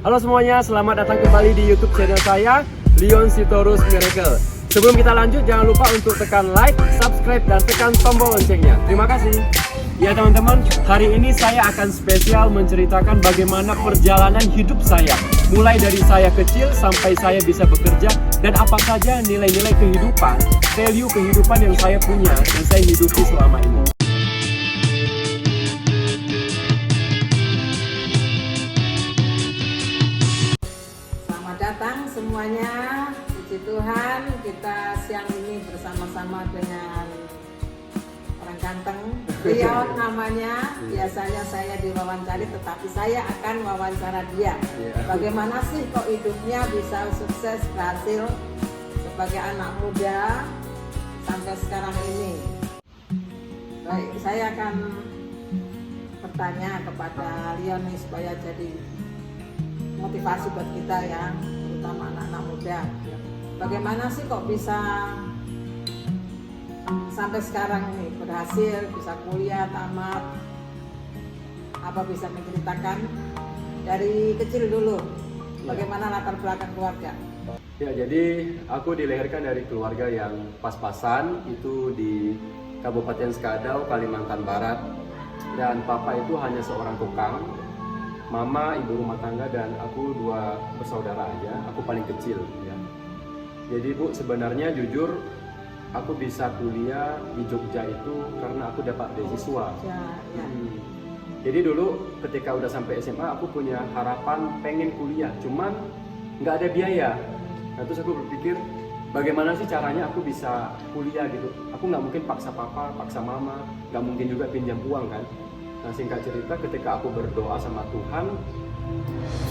Halo semuanya, selamat datang kembali di YouTube channel saya, Leon Sitorus Miracle. Sebelum kita lanjut, jangan lupa untuk tekan like, subscribe, dan tekan tombol loncengnya. Terima kasih. Ya teman-teman, hari ini saya akan spesial menceritakan bagaimana perjalanan hidup saya. Mulai dari saya kecil sampai saya bisa bekerja, dan apa saja nilai-nilai kehidupan, value kehidupan yang saya punya dan saya hidupi selama ini. Selamat datang semuanya. Puji Tuhan, kita siang ini bersama-sama dengan orang ganteng, Leon namanya. Biasanya saya diwawancari, tetapi saya akan wawancara dia. Bagaimana sih kok hidupnya bisa sukses, berhasil sebagai anak muda sampai sekarang ini. Baik, saya akan bertanya kepada Leon nih supaya jadi motivasi buat kita ya, terutama anak-anak muda. Bagaimana sih kok bisa sampai sekarang nih berhasil, bisa kuliah tamat? Apa bisa menceritakan dari kecil dulu? Bagaimana latar belakang keluarga? Ya, jadi aku dilahirkan dari keluarga yang pas-pasan, itu di Kabupaten Skadau, Kalimantan Barat. Dan papa itu hanya seorang tukang, mama ibu rumah tangga, dan aku dua bersaudara aja. Aku paling kecil ya. Jadi Bu, sebenarnya jujur aku bisa kuliah di Jogja itu karena aku dapat beasiswa. Ya. Jadi dulu ketika udah sampai SMA aku punya harapan pengen kuliah, cuman nggak ada biaya. Nah, terus aku berpikir bagaimana sih caranya aku bisa kuliah gitu. Aku nggak mungkin paksa papa, paksa mama, nggak mungkin juga pinjam uang kan. Nah, singkat cerita, ketika aku berdoa sama Tuhan,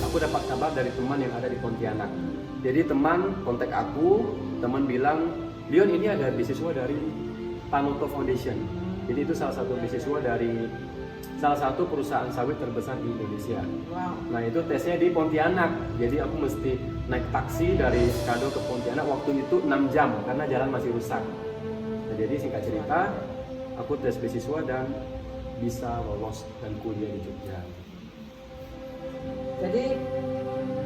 aku dapat kabar dari teman yang ada di Pontianak. Jadi teman kontak aku, teman bilang, Leon, ini ada beasiswa dari Tanoto Foundation. Jadi itu salah satu beasiswa dari salah satu perusahaan sawit terbesar di Indonesia. Wow. Nah, itu tesnya di Pontianak. Jadi aku mesti naik taksi dari Skado ke Pontianak, waktu itu 6 jam karena jalan masih rusak. Nah, jadi singkat cerita, aku tes beasiswa dan bisa lolos dan kuliah di Jogja. Jadi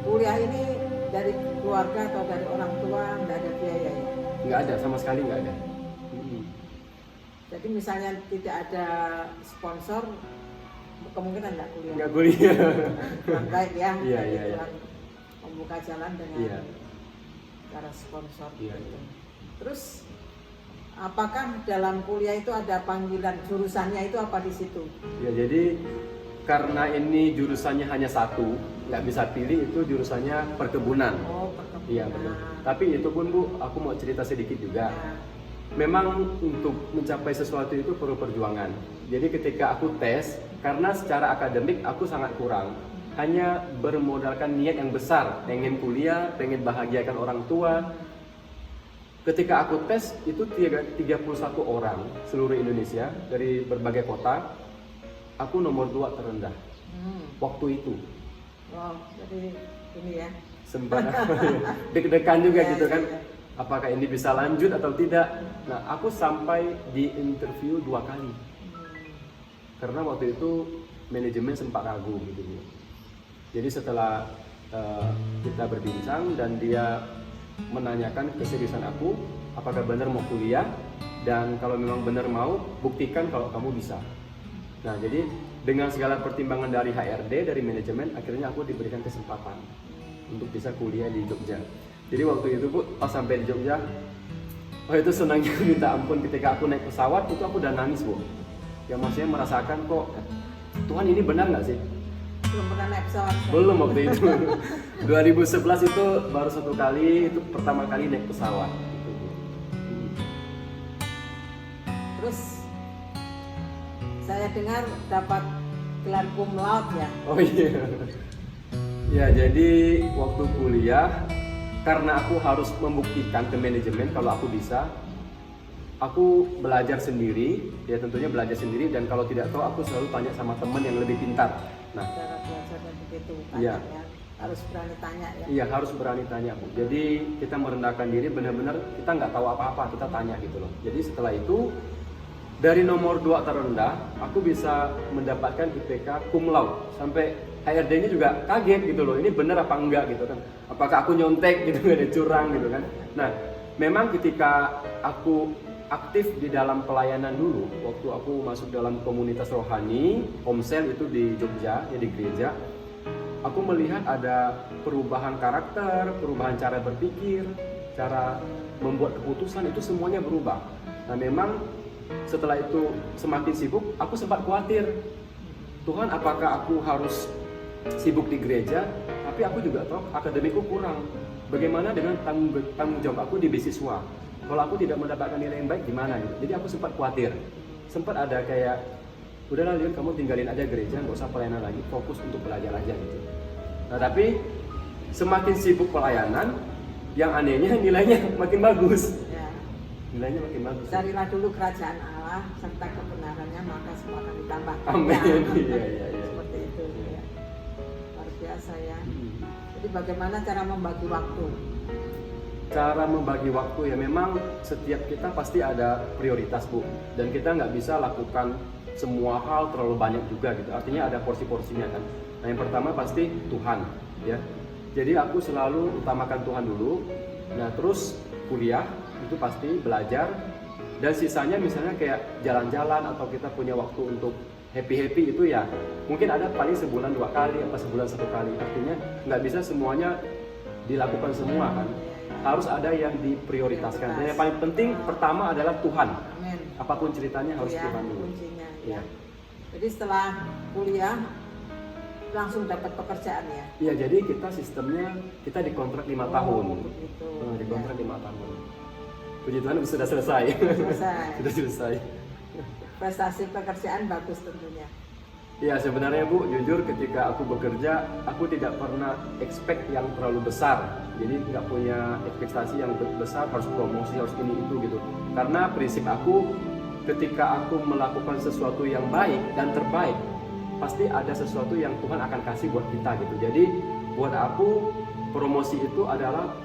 kuliah ini dari keluarga atau dari orang tua nggak ada biaya ya? Nggak ada, sama sekali nggak ada. Jadi misalnya tidak ada sponsor, kemungkinan nggak kuliah. Nggak kuliah. Kurang baik ya. Iya. Tuhan membuka jalan dengan cara sponsor. Iya. Terus apakah dalam kuliah itu ada panggilan jurusannya itu apa di situ? Ya, jadi karena ini jurusannya hanya satu, nggak bisa pilih, itu jurusannya perkebunan. Oh, perkebunan. Iya betul. Tapi itu pun Bu, aku mau cerita sedikit juga. Ya. Memang untuk mencapai sesuatu itu perlu perjuangan. Jadi ketika aku tes, karena secara akademik aku sangat kurang, hanya bermodalkan niat yang besar, pengen kuliah, pengen bahagiakan orang tua. Ketika aku tes, itu 31 orang seluruh Indonesia dari berbagai kota, aku nomor 2 terendah waktu itu. Wow, jadi ini ya. Sempat deg-degan juga gitu kan. Ya. Apakah ini bisa lanjut atau tidak? Nah, aku sampai di interview 2 kali. Karena waktu itu manajemen sempat ragu gitu. Jadi setelah kita berbincang dan dia menanyakan keseriusan aku, apakah benar mau kuliah, dan kalau memang benar mau, buktikan kalau kamu bisa. Nah, jadi dengan segala pertimbangan dari HRD, dari manajemen, akhirnya aku diberikan kesempatan untuk bisa kuliah di Jogja. Jadi waktu itu Bu, pas sampai di Jogja, itu senangnya minta ampun. Ketika aku naik pesawat, itu aku udah nangis Bu. Ya maksudnya merasakan kok, Tuhan ini benar nggak sih? Belum pernah naik pesawat. Belum waktu itu. 2011 itu baru 1 kali, itu pertama kali naik pesawat. Terus saya dengar dapat gelar cum laude ya. Oh iya. Ya, jadi waktu kuliah, karena aku harus membuktikan ke manajemen kalau aku bisa, aku belajar sendiri, ya tentunya belajar sendiri, dan kalau tidak tahu aku selalu tanya sama teman yang lebih pintar. Nah, cara belajarnya begitu, iya. tanya ya. Harus berani tanya ya. Iya, harus berani tanya Bu. Jadi kita merendahkan diri, benar-benar kita nggak tahu apa-apa, kita tanya gitu loh. Jadi setelah itu dari nomor 2 terendah, aku bisa mendapatkan IPK cum laude. Sampai HRD-nya juga kaget gitu loh, ini bener apa enggak gitu kan. Apakah aku nyontek gitu, ada curang gitu kan. Nah, memang ketika aku aktif di dalam pelayanan dulu, waktu aku masuk dalam komunitas rohani, Komsel itu di Jogja, ya di gereja, aku melihat ada perubahan karakter, perubahan cara berpikir, cara membuat keputusan, itu semuanya berubah. Nah, memang setelah itu semakin sibuk, aku sempat khawatir, Tuhan, apakah aku harus sibuk di gereja, tapi aku juga tahu akademiku kurang. Bagaimana dengan tanggung jawab aku di beasiswa? Kalau aku tidak mendapatkan nilai yang baik, gimana gitu? Jadi aku sempat khawatir. Sempat ada kayak, udahlah Leon, kamu tinggalin aja gereja, nggak usah pelayanan lagi, fokus untuk belajar aja gitu. Nah, tapi semakin sibuk pelayanan, yang anehnya nilainya makin bagus. Ya. Nilainya makin bagus. Carilah dulu kerajaan Allah serta kebenarannya, maka semua akan ditambahkan. Amin. Ya. Iya. Seperti itu. Iya. Ya. Luar biasa ya. Hmm. Jadi bagaimana cara membagi waktu? Cara membagi waktu ya memang setiap kita pasti ada prioritas Bu, dan kita nggak bisa lakukan semua hal terlalu banyak juga gitu. Artinya ada porsi-porsinya kan. Nah, yang pertama pasti Tuhan ya. Jadi aku selalu utamakan Tuhan dulu. Nah, terus kuliah itu pasti belajar, dan sisanya misalnya kayak jalan-jalan atau kita punya waktu untuk happy-happy itu ya mungkin ada paling sebulan 2 kali atau sebulan 1 kali. Artinya nggak bisa semuanya dilakukan semua kan. Harus ada yang diprioritaskan. Dan yang paling penting pertama adalah Tuhan. Amin. Apapun ceritanya harus Ya, Tuhan dulu. kuncinya. Ya. Ya. Jadi setelah kuliah langsung dapat pekerjaan ya. Iya, jadi kita sistemnya kita dikontrak 5 tahun. Begitu. Dikontrak Ya. 5 tahun. Puji Tuhan sudah selesai. Selesai. Sudah selesai. Prestasi pekerjaan bagus tentunya. Ya, sebenarnya Bu, jujur ketika aku bekerja, aku tidak pernah expect yang terlalu besar. Jadi nggak punya ekspektasi yang besar, harus promosi, harus ini itu gitu. Karena prinsip aku, ketika aku melakukan sesuatu yang baik dan terbaik, pasti ada sesuatu yang Tuhan akan kasih buat kita gitu. Jadi buat aku promosi itu adalah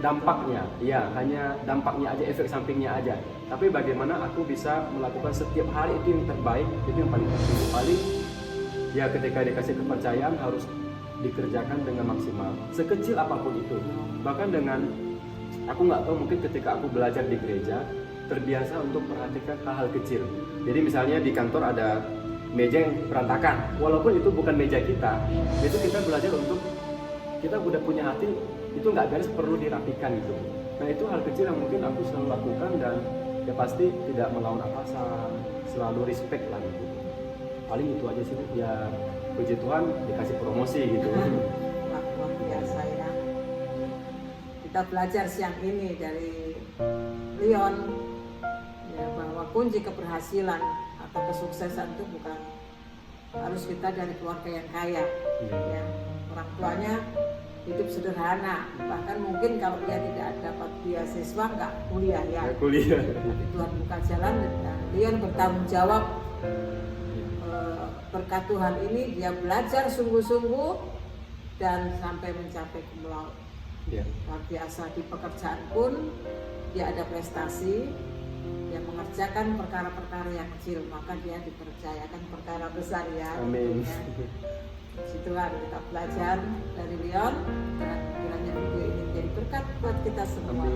dampaknya, ya hanya dampaknya aja, efek sampingnya aja. Tapi bagaimana aku bisa melakukan setiap hari itu yang terbaik, itu yang paling penting. Paling ya ketika dikasih kepercayaan harus dikerjakan dengan maksimal, sekecil apapun itu. Bahkan dengan aku nggak tahu, mungkin ketika aku belajar di gereja terbiasa untuk perhatikan hal-hal kecil. Jadi misalnya di kantor ada meja yang berantakan, walaupun itu bukan meja kita, itu kita belajar untuk kita udah punya hati itu nggak beres, perlu dirapikan gitu. Nah, itu hal kecil yang mungkin aku selalu lakukan, dan ya pasti tidak melawan atasan, selalu respect lah gitu. Paling itu aja sih ya, puji Tuhan dikasih promosi gitu. Luar biasa ya. Kita belajar siang ini dari Leon ya, bahwa kunci keberhasilan atau kesuksesan itu bukan harus kita dari keluarga yang kaya. Ya. Orang tuanya hidup sederhana, bahkan mungkin kalau dia tidak dapat beasiswa nggak kuliah ya. Kuliah. Tapi Tuhan buka jalan, dan Leon bertanggung jawab. Berkat Tuhan ini dia belajar sungguh-sungguh dan sampai mencapai cum laude. Luar biasa. Di pekerjaan pun dia ada prestasi, dia mengerjakan perkara-perkara yang kecil, maka dia dipercayakan perkara besar ya. Amin. Ya. Puji Tuhan, kita belajar dari Leon, dan kiranya video ini menjadi berkat buat kita semua. Amin.